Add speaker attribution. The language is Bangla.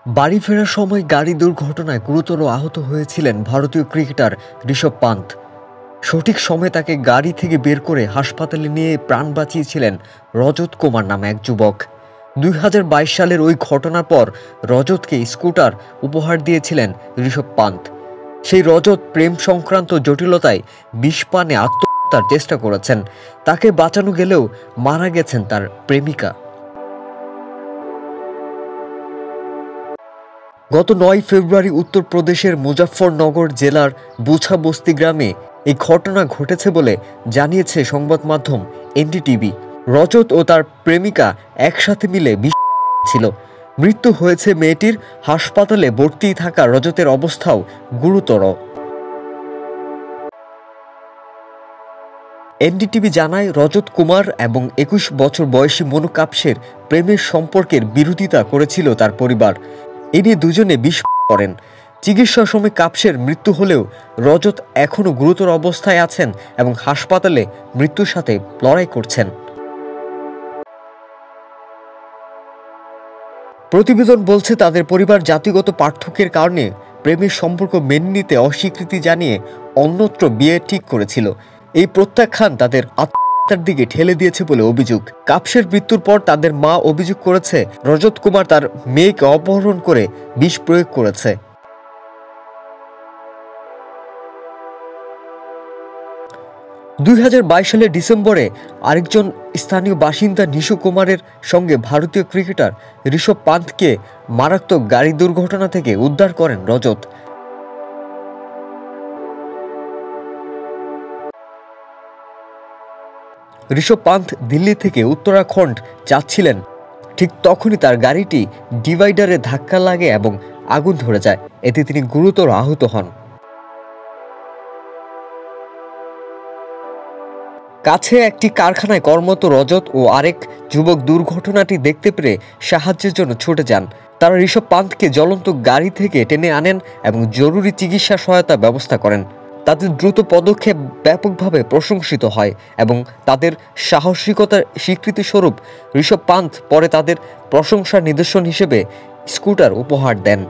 Speaker 1: বাড়ি ফেরার সময় গাড়ি দুর্ঘটনায় গুরুতর আহত হয়েছিলেন ভারতীয় ক্রিকেটার ঋষভ পান্ত। সঠিক সময়ে তাকে গাড়ি থেকে বের করে হাসপাতালে নিয়ে প্রাণ বাঁচিয়েছিলেন রজত কুমার নামে এক যুবক। 2022 সালের ওই ঘটনার পর রজতকে স্কুটার উপহার দিয়েছিলেন ঋষভ পান্ত। সেই রজত প্রেম সংক্রান্ত জটিলতায় বিষ পানে আত্মহত্যার চেষ্টা করেছেন। তাকে বাঁচানো গেলেও মারা গেছেন তার প্রেমিকা। গত 9 ফেব্রুয়ারি উত্তরপ্রদেশের মুজাফফরনগর জেলার বুছা বস্তি গ্রামে এই ঘটনা ঘটেছে বলে জানিয়েছে সংবাদ মাধ্যম এনডিটিভি। রজত ও তার প্রেমিকা একসাথে মিলে বিষ ছিল। মৃত্যু হয়েছে মেয়েটির। হাসপাতালে ভর্তি থাকা রজতের অবস্থাও গুরুতর। এনডিটিভি জানায়, রজত কুমার এবং 21 বছর বয়সী মনু কাপসের প্রেমের সম্পর্কের বিরোধিতা করেছিল তার পরিবার। এ নিয়ে দুজনে বিষ করেন। চিকিৎসার সময় কাপসের মৃত্যু হলেও রজত এখনও গুরুতর অবস্থায় আছেন এবং হাসপাতালে মৃত্যুর সাথে লড়াই করছেন। প্রতিবেদন বলছে, তাদের পরিবার জাতিগত পার্থক্যের কারণে প্রেমের সম্পর্ক মেনে নিতে অস্বীকৃতি জানিয়ে অন্যত্র বিয়ে ঠিক করেছিল। এই প্রত্যাখ্যান তাদের আত্মহত্যার দিকে ঠেলে দিয়েছে বলে অভিযোগ। কাপসের মৃত্যুর পর তাদের মা অভিযোগ করেছে রজত কুমার তার মেয়েকে অপহরণ করে বিষ প্রয়োগ করেছে। সালের ডিসেম্বরে আরেকজন স্থানীয় বাসিন্দা নিশু কুমারের সঙ্গে ভারতীয় ক্রিকেটার ঋষভ পান্তকে মারাত্মক গাড়ি দুর্ঘটনা থেকে উদ্ধার করেন রজত। ঋষভ পান্ত দিল্লি থেকে উত্তরাখণ্ড যাচ্ছিলেন। ঠিক তখনই তার গাড়িটি ডিভাইডারে ধাক্কা লাগে এবং আগুন ধরে যায়। এতে তিনি গুরুতর আহত হন। কাছে একটি কারখানায় কর্মরত রজত ও আরেক যুবক দুর্ঘটনাটি দেখতে পেরে সাহায্যের জন্য ছুটে যান। তারা ঋষভ পান্তকে জ্বলন্ত গাড়ি থেকে টেনে আনেন এবং জরুরি চিকিৎসা সহায়তা ব্যবস্থা করেন। তাদের দ্রুত পদক্ষেপ ব্যাপকভাবে প্রশংসিত হয় এবং তাদের সাহসিকতার স্বীকৃতিস্বরূপ ঋষভ পান্ত পরে তাদের প্রশংসার নিদর্শন হিসেবে স্কুটার উপহার দেন।